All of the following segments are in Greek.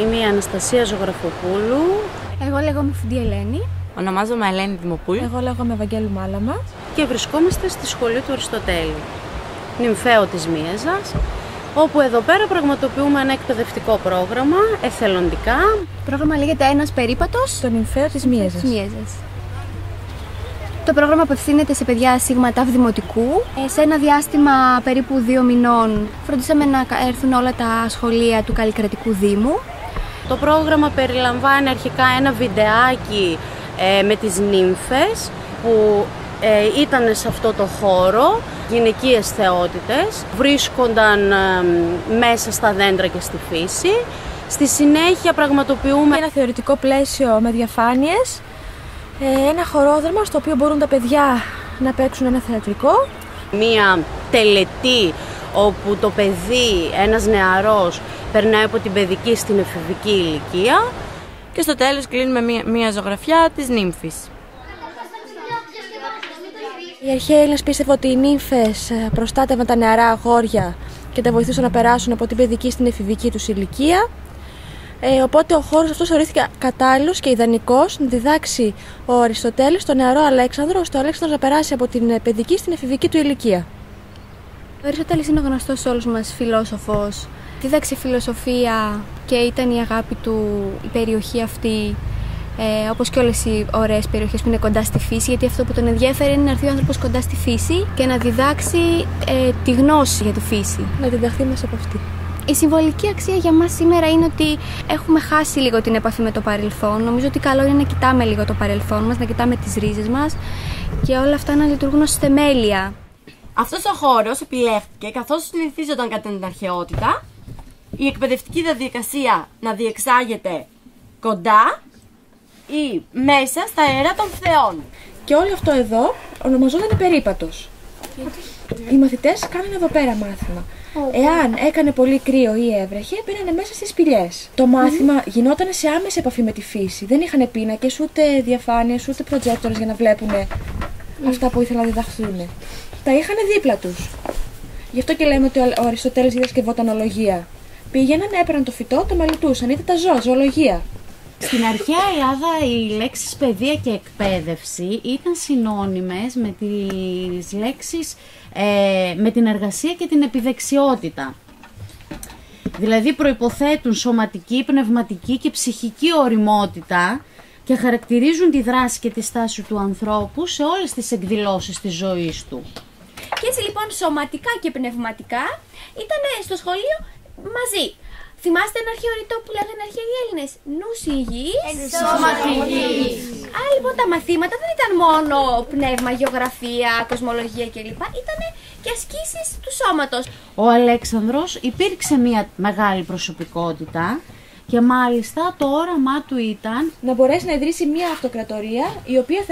Είμαι η Αναστασία Ζωγραφοπούλου. Εγώ λέγομαι Φουντή Ελένη. Ονομάζομαι Ελένη Δημοπούλου. Εγώ λέγομαι Ευαγγέλου Μάλαμα. Και βρισκόμαστε στη σχολή του Αριστοτέλη, νυμφαίο της Μίεζας, όπου εδώ πέρα πραγματοποιούμε ένα εκπαιδευτικό πρόγραμμα, εθελοντικά. Το πρόγραμμα λέγεται Ένας περίπατος στο νυμφαίο της Μίεζας. Το πρόγραμμα απευθύνεται σε παιδιά σίγμα τάφ δημοτικού. Σε ένα διάστημα περίπου 2 μηνών φροντίσαμε να έρθουν όλα τα σχολεία του Καλλικρατικού Δήμου. Το πρόγραμμα περιλαμβάνει αρχικά ένα βιντεάκι με τις νύμφες που ήταν σε αυτό το χώρο, γυναικείες θεότητες, βρίσκονταν μέσα στα δέντρα και στη φύση. Στη συνέχεια πραγματοποιούμε ένα θεωρητικό πλαίσιο με διαφάνειες, ένα χορόδραμα στο οποίο μπορούν τα παιδιά να παίξουν ένα θεατρικό. Μία τελετή όπου το παιδί, ένας νεαρός, περνάει από την παιδική στην εφηβική ηλικία. Και στο τέλος κλείνουμε μία ζωγραφιά της νύμφης. Οι αρχαίοι Έλληνες πίστευαν ότι οι νύμφες προστάτευαν τα νεαρά αγόρια και τα βοηθούσαν να περάσουν από την παιδική στην εφηβική τους ηλικία. Οπότε ο χώρος αυτός ορίστηκε κατάλληλος και ιδανικός να διδάξει ο Αριστοτέλης τον νεαρό Αλέξανδρο, ώστε ο Αλέξανδρος να περάσει από την παιδική στην εφηβική του ηλικία. Ο Αριστοτέλης είναι γνωστός σε όλους μας φιλόσοφος. Δίδαξε φιλοσοφία και ήταν η αγάπη του η περιοχή αυτή, όπως και όλες οι ωραίες περιοχές που είναι κοντά στη φύση, γιατί αυτό που τον ενδιαφέρει είναι να έρθει ο άνθρωπος κοντά στη φύση και να διδάξει τη γνώση για τη φύση. Να διδαχθεί μέσα από αυτή. Η συμβολική αξία για μας σήμερα είναι ότι έχουμε χάσει λίγο την επαφή με το παρελθόν. Νομίζω ότι καλό είναι να κοιτάμε λίγο το παρελθόν μας, να κοιτάμε τις ρίζες μας και όλα αυτά να λειτουργούν ως θεμέλια. Αυτός ο χώρος επιλέχθηκε καθώς συνηθίζονταν κατά την αρχαιότητα η εκπαιδευτική διαδικασία να διεξάγεται κοντά ή μέσα στα αέρα των θεών. Και όλο αυτό εδώ ονομαζόταν περίπατος. Οι μαθητές κάνανε εδώ πέρα μάθημα. Εάν έκανε πολύ κρύο ή έβρεχε, μπαίνανε μέσα στις σπηλιές. Το μάθημα γινόταν σε άμεση επαφή με τη φύση. Δεν είχαν πίνακες, ούτε διαφάνειες, ούτε προτζέκτορες για να βλέπουν αυτά που ήθελαν να διδαχθούν. Τα είχαν δίπλα τους. Γι' αυτό και λέμε ότι ο Αριστοτέλης δίδασκε βοτανολογία. Πήγαιναν, έπαιρναν το φυτό, το μελετούσαν, είδε τα ζώα, ζωολογία. Στην αρχαία Ελλάδα οι λέξεις παιδεία και εκπαίδευση ήταν συνώνυμες με τις λέξεις με την εργασία και την επιδεξιότητα. Δηλαδή προϋποθέτουν σωματική, πνευματική και ψυχική οριμότητα και χαρακτηρίζουν τη δράση και τη στάση του ανθρώπου σε όλες τις εκδηλώσεις της ζωής του. Και έτσι λοιπόν σωματικά και πνευματικά ήταν στο σχολείο μαζί. Θυμάστε ένα αρχαίο ρητό που λέγανε αρχαίοι Έλληνες? Νους υγιής, σώματι υγιής. Άρα λοιπόν τα μαθήματα δεν ήταν μόνο πνεύμα, γεωγραφία, κοσμολογία κλπ. Ήταν και ασκήσεις του σώματος. Ο Αλέξανδρος υπήρξε μια μεγάλη προσωπικότητα και μάλιστα το όραμά του ήταν να μπορέσει να ιδρύσει μια αυτοκρατορία η οποία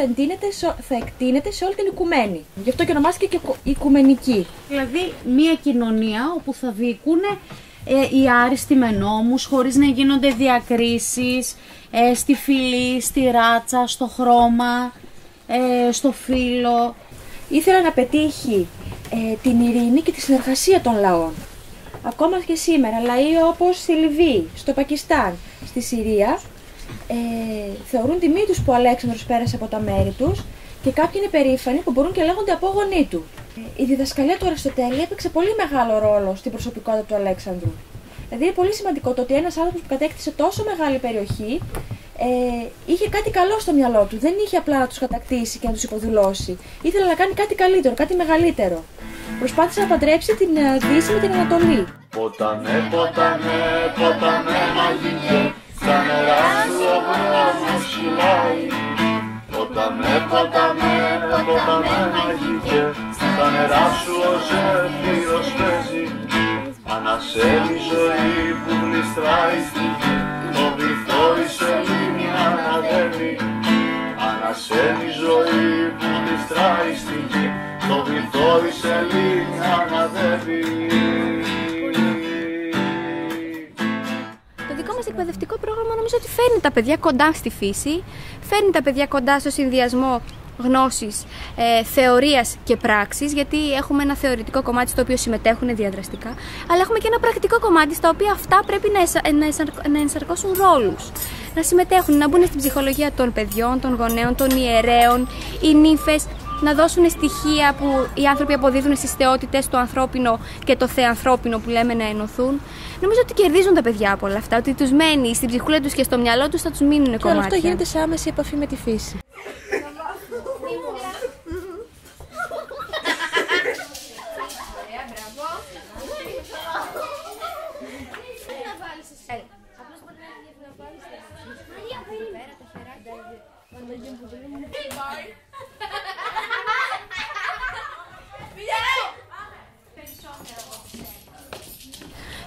θα εκτείνεται σε όλη την οικουμένη. Γι' αυτό και ονομάστηκε και οικουμενική. Δηλαδή μια κοινωνία όπου θα διοικούν οι άριστοι με νόμους, χωρίς να γίνονται διακρίσεις στη φυλή, στη ράτσα, στο χρώμα, στο φύλο. Ήθελε να πετύχει την ειρήνη και τη συνεργασία των λαών. Ακόμα και σήμερα, λαοί όπως στη Λιβύη, στο Πακιστάν, στη Συρία, θεωρούν τιμή τους που ο Αλέξανδρος πέρασε από τα μέρη τους και κάποιοι είναι περήφανοι που μπορούν και λέγονται απόγονοί του. Η διδασκαλία του Αριστοτέλη έπαιξε πολύ μεγάλο ρόλο στην προσωπικότητα του Αλέξανδρου. Δηλαδή είναι πολύ σημαντικό το ότι ένας άνθρωπος που κατέκτησε τόσο μεγάλη περιοχή είχε κάτι καλό στο μυαλό του. Δεν είχε απλά να τους κατακτήσει και να τους υποδουλώσει. Ήθελε να κάνει κάτι καλύτερο, κάτι μεγαλύτερο. Προσπάθησε να παντρέψει την Δύση με την Ανατολή. Ποταμέ, ποταμέ, ποταμέ μαγικέ, στα νερά σου ο δρόμος κυλάει. Ποταμέ, ποταμέ, ποταμέ μαγικέ, στα νερά σου ο ζέφυρος παίζει. Ανασέλει ζωή που γλιστράει στη γη, το βυθό η σελήνη αναδεύει. Ανασέλει ζωή που γλιστράει στη γη, το βυθό η σελήνη αναδεύει. Το δικό μας εκπαιδευτικό πρόγραμμα νομίζω ότι φέρνει τα παιδιά κοντά στη φύση, φέρνει τα παιδιά κοντά στο συνδυασμό γνώσης θεωρίας και πράξης, γιατί έχουμε ένα θεωρητικό κομμάτι στο οποίο συμμετέχουν διαδραστικά, αλλά έχουμε και ένα πρακτικό κομμάτι στα οποία αυτά πρέπει να ενσαρκώσουν ρόλους, να συμμετέχουν, να μπουν στην ψυχολογία των παιδιών, των γονέων, των ιερέων, οι νύμφες, να δώσουν στοιχεία που οι άνθρωποι αποδίδουν στις θεότητες, το ανθρώπινο και το θεανθρώπινο που λέμε να ενωθούν. Νομίζω ότι κερδίζουν τα παιδιά από όλα αυτά, ότι τους μένει στην ψυχούλα τους και στο μυαλό τους, θα τους μείνουν κομμάτια. Και όλο αυτό γίνεται σε άμεση επαφή με τη φύση.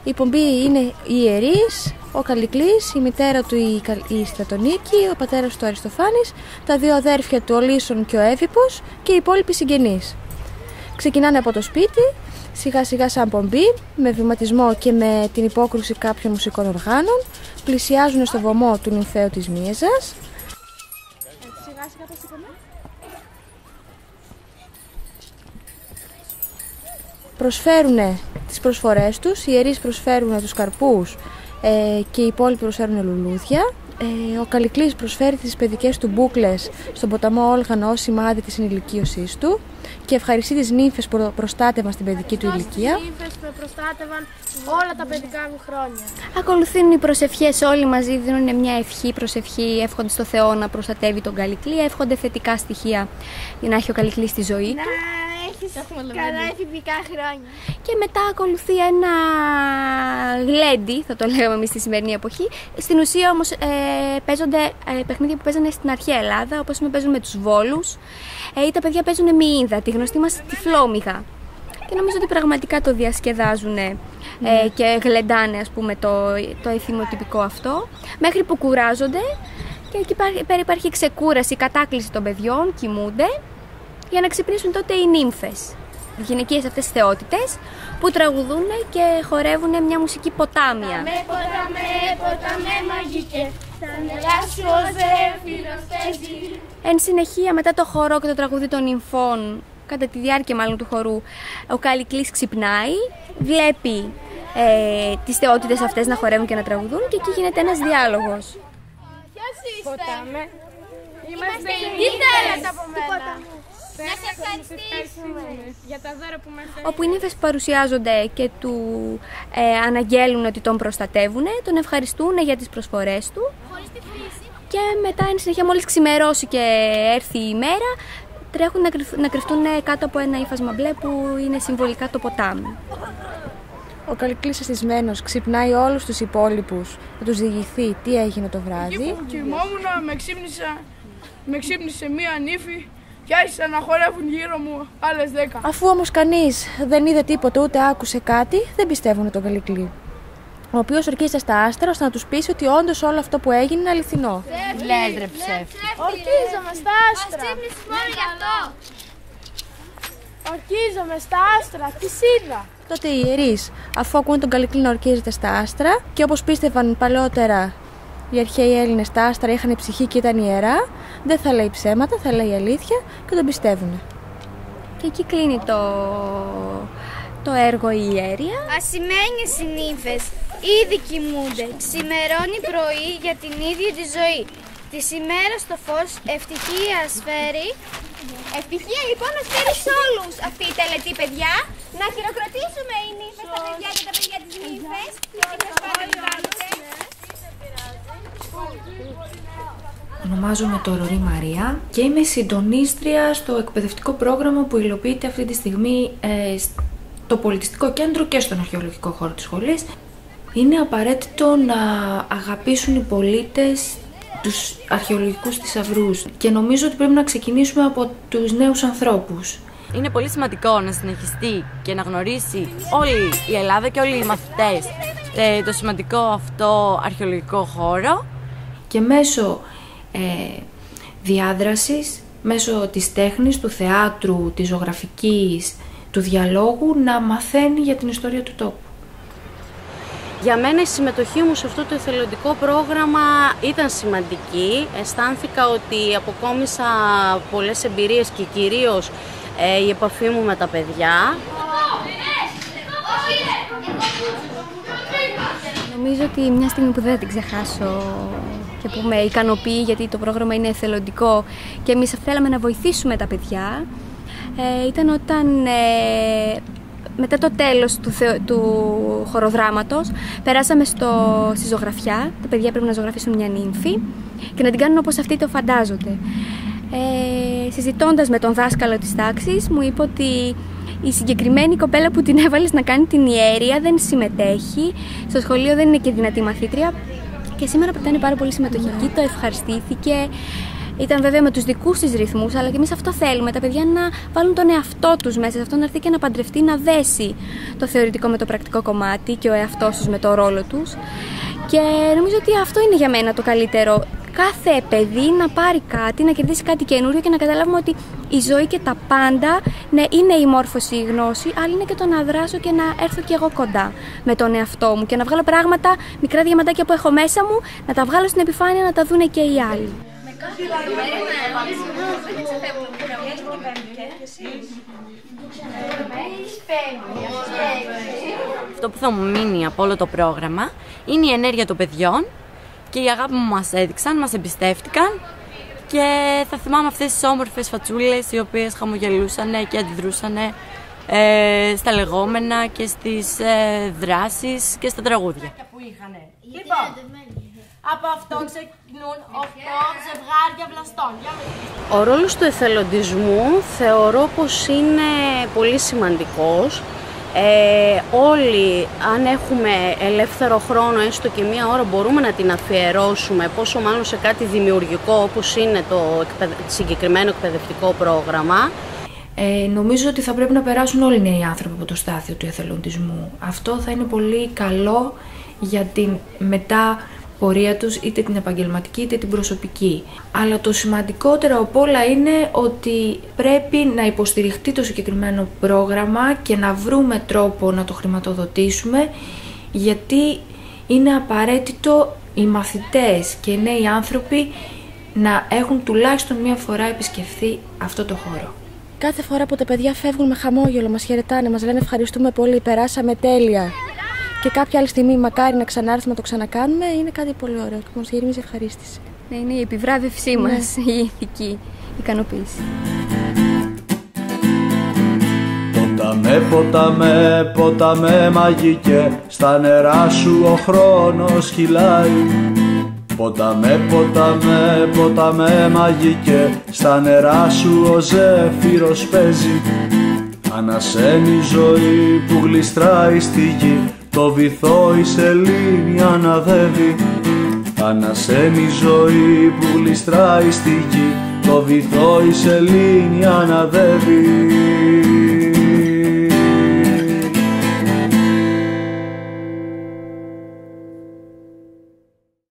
Η πομπή είναι οι ιερείς, ο Καλυκλής, η μητέρα του η Στρατονίκη, ο πατέρας του Αριστοφάνης, τα δύο αδέρφια του ο Λύσον και ο Εύηπος και οι υπόλοιποι συγγενείς. Ξεκινάνε από το σπίτι, σιγά σιγά σαν πομπή, με βηματισμό και με την υπόκρουση κάποιων μουσικών οργάνων, πλησιάζουν στο βωμό του νυμφαίου της Μίεζας. Προσφέρουν τις προσφορές τους, οι ιερείς προσφέρουν τους καρπούς και οι υπόλοιποι προσφέρουν λουλούδια. Ο Καλυκλής προσφέρει τις παιδικές του μπούκλες στον ποταμό Όλγανο ως σημάδι της ενηλικίωσής του και ευχαριστεί τις νύμφες που προστάτευαν στην παιδική του ηλικία. Οι νύμφες που προστάτευαν όλα τα παιδικά μου χρόνια. Ακολουθούν οι προσευχές, όλοι μαζί δίνουν μια ευχή, προσευχή, εύχονται στο Θεό να προστατεύει τον Καλυκλή, εύχονται θετικά στοιχεία για να έχει ο Καλυκλής στη ζωή του. Καλά εφηβικά χρόνια. Και μετά ακολουθεί ένα γλέντι, θα το λέγαμε εμείς στη σημερινή εποχή. Στην ουσία όμως παίζονται παιχνίδια που παίζανε στην αρχαία Ελλάδα, όπως παίζουν με τους Βόλους, ή τα παιδιά παίζουν μυΐδα, τη γνωστή μας τυφλόμυδα. Και νομίζω ότι πραγματικά το διασκεδάζουν και γλεντάνε, ας πούμε, το εθιμοτυπικό αυτό, μέχρι που κουράζονται και εκεί υπάρχει ξεκούραση, κατάκληση των παιδιών, κοιμούνται, για να ξυπνήσουν τότε οι νύμφες, οι γυναικείες αυτές θεότητες, που τραγουδούν και χορεύουν μια μουσική ποτάμια. Ποταμέ μαγικέ, τα νερά σου ο Ζέφυρος παίζει. Εν συνεχεία, μετά το χορό και το τραγούδι των νυμφών, κατά τη διάρκεια μάλλον του χορού, ο Καλυκλής ξυπνάει, βλέπει τις θεότητες αυτές να χορεύουν και να τραγουδούν και εκεί γίνεται ένας διάλογος. Ποιος είστε? Ποτάμαι. Είμαστε οι νύμφες από μένα. Να σε ευχαριστήσουμε για τα δώρα που μας έδωσε. Όπου οι νύμφες παρουσιάζονται και του αναγγέλουν ότι τον προστατεύουν, τον ευχαριστούν για τις προσφορές του. Και μετά, εν συνεχεία, μόλις ξημερώσει και έρθει η μέρα, τρέχουν να κρυφτούν κάτω από ένα ύφασμα μπλε που είναι συμβολικά το ποτάμι. Ο Καλυκλής αισθησμένος ξυπνάει όλους τους υπόλοιπους να τους διηγηθεί τι έγινε το βράδυ. Εκεί που κοιμόμουν με ξύπνησε μία νύφη και άρχισαν να χορεύουν γύρω μου άλλες 10. Αφού όμως κανείς δεν είδε τίποτα ούτε άκουσε κάτι, δεν πιστεύουν τον Καλυκλή, ο οποίος ορκίζεται στα άστρα ώστε να τους πείσει ότι όντως όλο αυτό που έγινε είναι αληθινό. Λες ρε ψεύτη. Ορκίζομαι στα άστρα. Ορκίζομαι στα άστρα, τι είδα. Τότε οι ιερείς, αφού ακούν τον Καλυκλή να ορκίζεται στα άστρα και όπως πίστευαν παλαιότερα οι αρχαίοι Έλληνες, τα άστρα είχαν ψυχή και ήταν ιερά, δεν θα λέει ψέματα, θα λέει αλήθεια και τον πιστεύουν. Και εκεί κλείνει το έργο η ιέρια. Ασημένιες οι νύμφες, ήδη κοιμούνται, ξημερώνει πρωί για την ίδια τη ζωή. Της ημέρας το φως ευτυχία σφαίρει. Ευτυχία λοιπόν να σφαίρει σε όλους αυτή η τελετή, παιδιά. Να χειροκροτήσουμε οι νύμφες, τα παιδιά και τα παιδιά της νύμφες. Ονομάζομαι το Ρορή Μαρία και είμαι συντονίστρια στο εκπαιδευτικό πρόγραμμα που υλοποιείται αυτή τη στιγμή στο πολιτιστικό κέντρο και στον αρχαιολογικό χώρο της σχολής. Είναι απαραίτητο να αγαπήσουν οι πολίτες τους αρχαιολογικούς θησαυρούς και νομίζω ότι πρέπει να ξεκινήσουμε από τους νέους ανθρώπους. Είναι πολύ σημαντικό να συνεχιστεί και να γνωρίσει όλη η Ελλάδα και όλοι οι μαθητές το σημαντικό αυτό αρχαιολογικό χώρο Και μέσω διάδρασης, μέσω της τέχνης, του θεάτρου, της ζωγραφικής, του διαλόγου να μαθαίνει για την ιστορία του τόπου. Για μένα η συμμετοχή μου σε αυτό το εθελοντικό πρόγραμμα ήταν σημαντική. Αισθάνθηκα ότι αποκόμισα πολλές εμπειρίες και κυρίως η επαφή μου με τα παιδιά. Νομίζω ότι μια στιγμή που δεν θα την ξεχάσω και που με ικανοποιεί, γιατί το πρόγραμμα είναι εθελοντικό και εμείς θέλαμε να βοηθήσουμε τα παιδιά, ήταν όταν μετά το τέλος του χοροδράματος περάσαμε στη ζωγραφιά. Τα παιδιά πρέπει να ζωγραφίσουν μια νύμφη και να την κάνουν όπως αυτοί το φαντάζονται. Συζητώντας με τον δάσκαλο της τάξης, μου είπε ότι η συγκεκριμένη κοπέλα που την έβαλες να κάνει την ιέρια δεν συμμετέχει, στο σχολείο δεν είναι και δυνατή μαθήτρια, και σήμερα που ήταν πάρα πολύ συμμετοχική, το ευχαριστήθηκε. Ήταν βέβαια με τους δικούς της ρυθμούς, αλλά και εμείς αυτό θέλουμε, τα παιδιά να βάλουν τον εαυτό τους μέσα σε αυτό, να έρθει και να παντρευτεί, να δέσει το θεωρητικό με το πρακτικό κομμάτι και ο εαυτός τους με το ρόλο τους. Και νομίζω ότι αυτό είναι για μένα το καλύτερο. Κάθε παιδί να πάρει κάτι, να κερδίσει κάτι καινούριο και να καταλάβουμε ότι η ζωή και τα πάντα, ναι, είναι η μόρφωση, η γνώση, αλλά είναι και το να δράσω και να έρθω κι εγώ κοντά με τον εαυτό μου και να βγάλω πράγματα, μικρά διαμαντάκια που έχω μέσα μου, να τα βγάλω στην επιφάνεια, να τα δούνε και οι άλλοι. Αυτό που θα μου μείνει από όλο το πρόγραμμα είναι η ενέργεια των παιδιών και η αγάπη που μας έδειξαν, μας εμπιστεύτηκαν, και θα θυμάμαι αυτές τις όμορφες φατσούλες οι οποίες χαμογελούσαν και αντιδρούσαν στα λεγόμενα και στις δράσεις και στα τραγούδια που είχαν. Λοιπόν, από αυτό ξεκινούν 8 ζευγάρια βλαστών. Ο ρόλος του εθελοντισμού θεωρώ πως είναι πολύ σημαντικός. Όλοι, αν έχουμε ελεύθερο χρόνο, έστω και μία ώρα, μπορούμε να την αφιερώσουμε, πόσο μάλλον σε κάτι δημιουργικό όπως είναι το συγκεκριμένο εκπαιδευτικό πρόγραμμα. Νομίζω ότι θα πρέπει να περάσουν όλοι οι νέοι άνθρωποι από το στάδιο του εθελοντισμού. Αυτό θα είναι πολύ καλό για την μετά πορεία τους, είτε την επαγγελματική είτε την προσωπική. Αλλά το σημαντικότερο από όλα είναι ότι πρέπει να υποστηριχτεί το συγκεκριμένο πρόγραμμα και να βρούμε τρόπο να το χρηματοδοτήσουμε, γιατί είναι απαραίτητο οι μαθητές και οι νέοι άνθρωποι να έχουν τουλάχιστον μία φορά επισκεφθεί αυτό το χώρο. Κάθε φορά που τα παιδιά φεύγουν με χαμόγελο, μας χαιρετάνε, μας λένε ευχαριστούμε πολύ, περάσαμε τέλεια. Και κάποια άλλη στιγμή μακάρι να ξανάρθουμε να το ξανακάνουμε, είναι κάτι πολύ ωραίο και μας γεμίζει ευχαρίστηση. Ναι, είναι η επιβράβευσή μας, η ηθική ικανοποίηση. Ποταμέ, ποταμέ μαγικέ, στα νερά σου ο χρόνος κυλάει. Ποταμέ, ποταμέ, ποταμέ μαγικέ, στα νερά σου ο ζέφυρος παίζει. Ανασένει ζωή που γλιστράει στη γη, το βυθό η σελήνη αναδεύει. Ανασένει ζωή που γλιστράει στη γη, το βυθό η σελήνη αναδεύει.